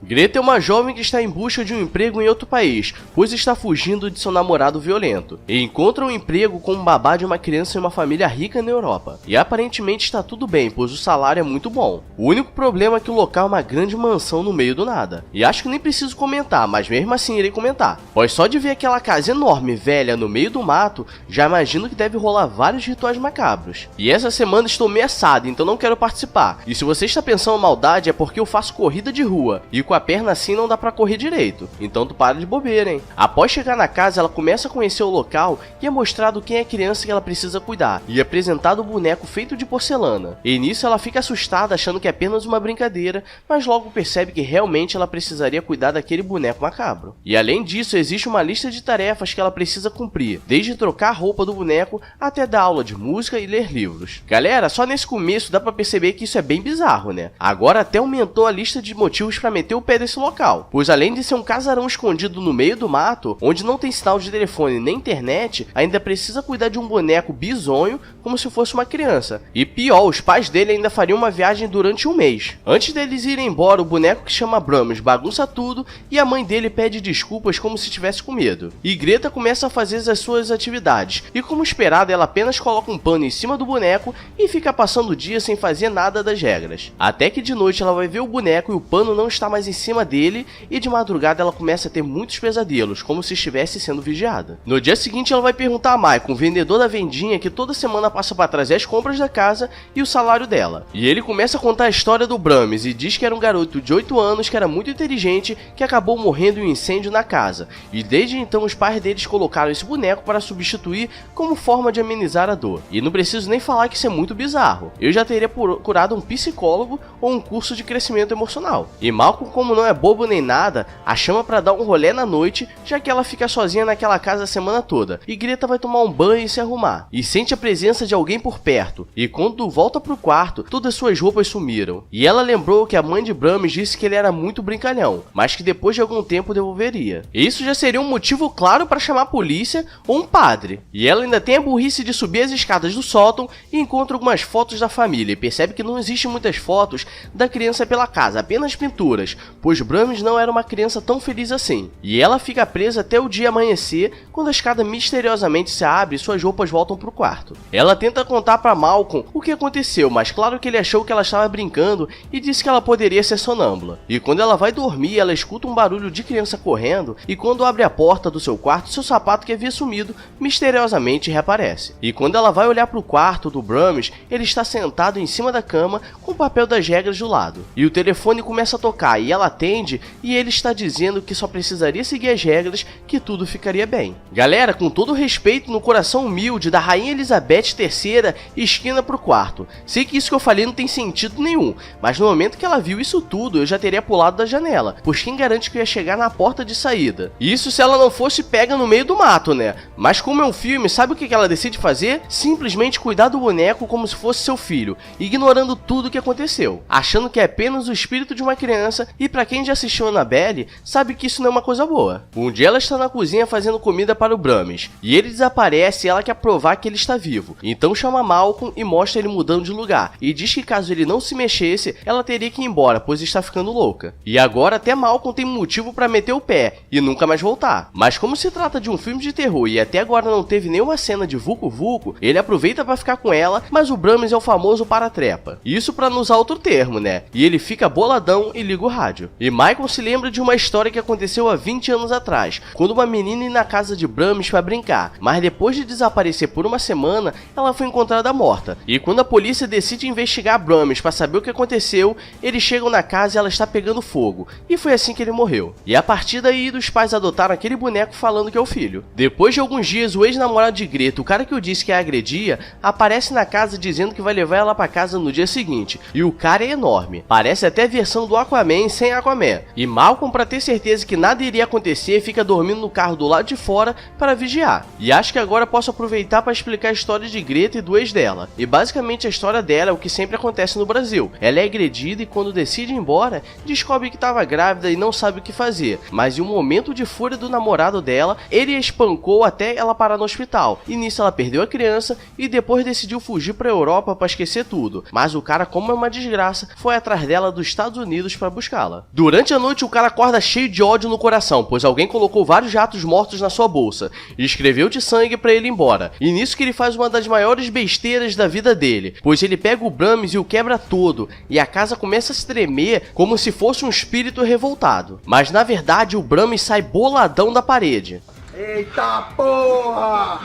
Greta é uma jovem que está em busca de um emprego em outro país, pois está fugindo de seu namorado violento, e encontra um emprego como babá de uma criança em uma família rica na Europa. E aparentemente está tudo bem, pois o salário é muito bom. O único problema é que o local é uma grande mansão no meio do nada. E acho que nem preciso comentar, mas mesmo assim irei comentar. Pois só de ver aquela casa enorme, velha, no meio do mato, já imagino que deve rolar vários rituais macabros. E essa semana estou meio assado, então não quero participar. E se você está pensando maldade, é porque eu faço corrida de rua, e com a perna assim não dá pra correr direito, então tu para de bobeira, hein? Após chegar na casa, ela começa a conhecer o local e é mostrado quem é a criança que ela precisa cuidar, e é apresentado um boneco feito de porcelana. E nisso ela fica assustada achando que é apenas uma brincadeira, mas logo percebe que realmente ela precisaria cuidar daquele boneco macabro. E além disso, existe uma lista de tarefas que ela precisa cumprir, desde trocar a roupa do boneco até dar aula de música e ler livros. Galera, só nesse começo dá pra perceber que isso é bem bizarro, né? Agora até aumentou a lista de motivos pra meter o pé desse local, pois além de ser um casarão escondido no meio do mato, onde não tem sinal de telefone nem internet, ainda precisa cuidar de um boneco bizonho como se fosse uma criança. E pior, os pais dele ainda fariam uma viagem durante um mês. Antes deles irem embora, o boneco que chama Brahms bagunça tudo e a mãe dele pede desculpas como se tivesse com medo. E Greta começa a fazer as suas atividades, e como esperado, ela apenas coloca um pano em cima do boneco e fica passando o dia sem fazer nada das regras. Até que de noite ela vai ver o boneco e o pano não está mais em cima dele, e de madrugada ela começa a ter muitos pesadelos, como se estivesse sendo vigiada. No dia seguinte ela vai perguntar a Michael, o vendedor da vendinha que toda semana passa para trazer as compras da casa e o salário dela. E ele começa a contar a história do Brahms e diz que era um garoto de 8 anos que era muito inteligente, que acabou morrendo em um incêndio na casa, e desde então os pais deles colocaram esse boneco para substituir como forma de amenizar a dor. E não preciso nem falar que isso é muito bizarro. Eu já teria procurado um psicólogo ou um curso de crescimento emocional. E Malcolm, como não é bobo nem nada, a chama pra dar um rolê na noite, já que ela fica sozinha naquela casa a semana toda, e Greta vai tomar um banho e se arrumar, e sente a presença de alguém por perto, e quando volta pro quarto, todas suas roupas sumiram, e ela lembrou que a mãe de Brahms disse que ele era muito brincalhão, mas que depois de algum tempo devolveria. E isso já seria um motivo claro para chamar a polícia ou um padre. E ela ainda tem a burrice de subir as escadas do sótão e encontra algumas fotos da família, e percebe que não existem muitas fotos da criança pela casa, apenas pinturas, pois Brahms não era uma criança tão feliz assim. E ela fica presa até o dia amanhecer, quando a escada misteriosamente se abre e suas roupas voltam pro quarto. Ela tenta contar para Malcolm o que aconteceu, mas claro que ele achou que ela estava brincando e disse que ela poderia ser sonâmbula. E quando ela vai dormir, ela escuta um barulho de criança correndo, e quando abre a porta do seu quarto, seu sapato que havia sumido misteriosamente reaparece. E quando ela vai olhar pro quarto do Brahms, ele está sentado em cima da cama com o papel das regras do lado. E o telefone começa a tocar e ela atende, e ele está dizendo que só precisaria seguir as regras que tudo ficaria bem. Galera, com todo o respeito no coração humilde da Rainha Elizabeth III, esquina pro quarto. Sei que isso que eu falei não tem sentido nenhum, mas no momento que ela viu isso tudo, eu já teria pulado da janela, pois quem garante que eu ia chegar na porta de saída? Isso se ela não fosse pega no meio do mato, né? Mas como é um filme, sabe o que ela decide fazer? Simplesmente cuidar do boneco como se fosse seu filho, ignorando tudo o que aconteceu, achando que é apenas o espírito de uma criança, e pra quem já assistiu Annabelle, sabe que isso não é uma coisa boa. Um dia ela está na cozinha fazendo comida para o Brahms, e ele desaparece e ela quer provar que ele está vivo. Então chama Malcolm e mostra ele mudando de lugar, e diz que caso ele não se mexesse, ela teria que ir embora, pois está ficando louca. E agora até Malcolm tem motivo para meter o pé e nunca mais voltar. Mas como se trata de um filme de terror e até agora não teve nenhuma cena de vucu vucu, ele aproveita para ficar com ela, mas o Brahms é o famoso para-trepa. Isso para não usar outro termo, né? E ele fica boladão e liga o rádio. E Michael se lembra de uma história que aconteceu há 20 anos atrás, quando uma menina ia na casa de Brahms para brincar, mas depois de desaparecer por uma semana, ela foi encontrada morta. E quando a polícia decide investigar Brahms para saber o que aconteceu, eles chegam na casa e ela está pegando fogo, e foi assim que ele morreu. E a partir daí, os pais adotaram aquele boneco falando que é o filho. Depois de alguns dias, o ex-namorado de Greta, o cara que eu disse que a agredia, aparece na casa dizendo que vai levar ela para casa no dia seguinte, e o cara é enorme, parece até a versão do Aquaman sem Aquaman. E Malcolm, para ter certeza que nada iria acontecer, fica dormindo no carro do lado de fora para vigiar. E acho que agora posso aproveitar para explicar a história de Greta e do ex dela. E basicamente a história dela é o que sempre acontece no Brasil. Ela é agredida e quando decide ir embora, descobre que estava grávida e não sabe o que fazer. Mas em um momento de fúria do namorado dela, ele a espancou até ela parar no hospital. E nisso ela perdeu a criança e depois decidiu fugir para a Europa para esquecer tudo. Mas o cara, como é uma desgraça, foi atrás dela dos Estados Unidos para buscá-la. sala. Durante a noite, o cara acorda cheio de ódio no coração, pois alguém colocou vários ratos mortos na sua bolsa e escreveu de sangue pra ele ir embora. E nisso que ele faz uma das maiores besteiras da vida dele, pois ele pega o Brahms e o quebra todo, e a casa começa a se tremer como se fosse um espírito revoltado. Mas na verdade, o Brahms sai boladão da parede. Eita porra!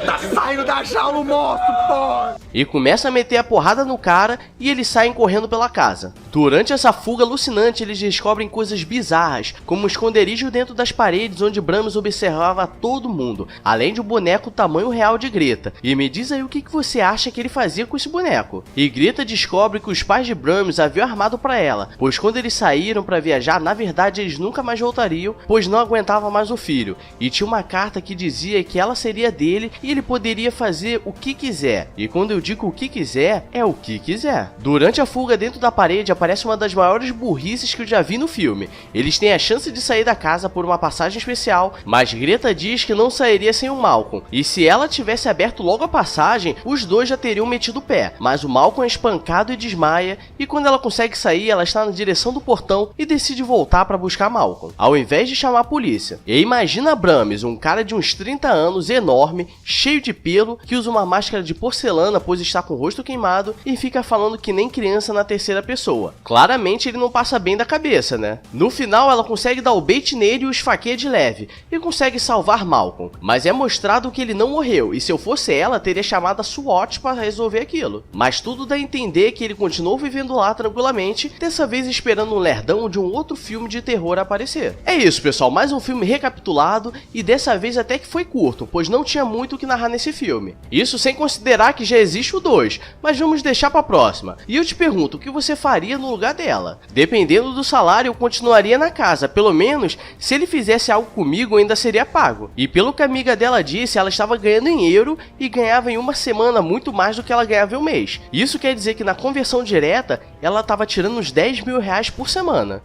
Tá saindo da jaula o monstro, porra! E começa a meter a porrada no cara e eles saem correndo pela casa. Durante essa fuga alucinante, eles descobrem coisas bizarras, como um esconderijo dentro das paredes onde Brahms observava todo mundo, além de um boneco tamanho real de Greta. E me diz aí o que você acha que ele fazia com esse boneco. E Greta descobre que os pais de Brahms haviam armado pra ela, pois quando eles saíram pra viajar, na verdade eles nunca mais voltariam, pois não aguentava mais o filho. E tinha uma carta que dizia que ela seria dele e ele poderia fazer o que quiser. E quando eu digo o que quiser, é o que quiser. Durante a fuga dentro da parede aparece uma das maiores burrices que eu já vi no filme. Eles têm a chance de sair da casa por uma passagem especial, mas Greta diz que não sairia sem o Malcolm. E se ela tivesse aberto logo a passagem, os dois já teriam metido o pé. Mas o Malcolm é espancado e desmaia, e quando ela consegue sair, ela está na direção do portão e decide voltar para buscar Malcolm, ao invés de chamar a polícia. E imagina Brahms, um cara de uns 30 anos, enorme, cheio de pelo, que usa uma máscara de porcelana pois está com o rosto queimado e fica falando que nem criança na terceira pessoa. Claramente ele não passa bem da cabeça, né? No final ela consegue dar o bait nele e o esfaqueia de leve, e consegue salvar Malcolm, mas é mostrado que ele não morreu, e se eu fosse ela, teria chamado a SWAT para resolver aquilo. Mas tudo dá a entender que ele continuou vivendo lá tranquilamente, dessa vez esperando um lerdão de um outro filme de terror aparecer. É isso, pessoal, mais um filme recapitulado, e dessa vez até que foi curto, pois não tinha muito o que narrar nesse filme. Isso sem considerar que já existe o 2, mas vamos deixar pra próxima. E eu te pergunto, o que você faria no lugar dela? Dependendo do salário, eu continuaria na casa, pelo menos se ele fizesse algo comigo ainda seria pago. E pelo que a amiga dela disse, ela estava ganhando em euro e ganhava em uma semana muito mais do que ela ganhava em um mês. Isso quer dizer que na conversão direta, ela estava tirando uns 10 mil reais por semana.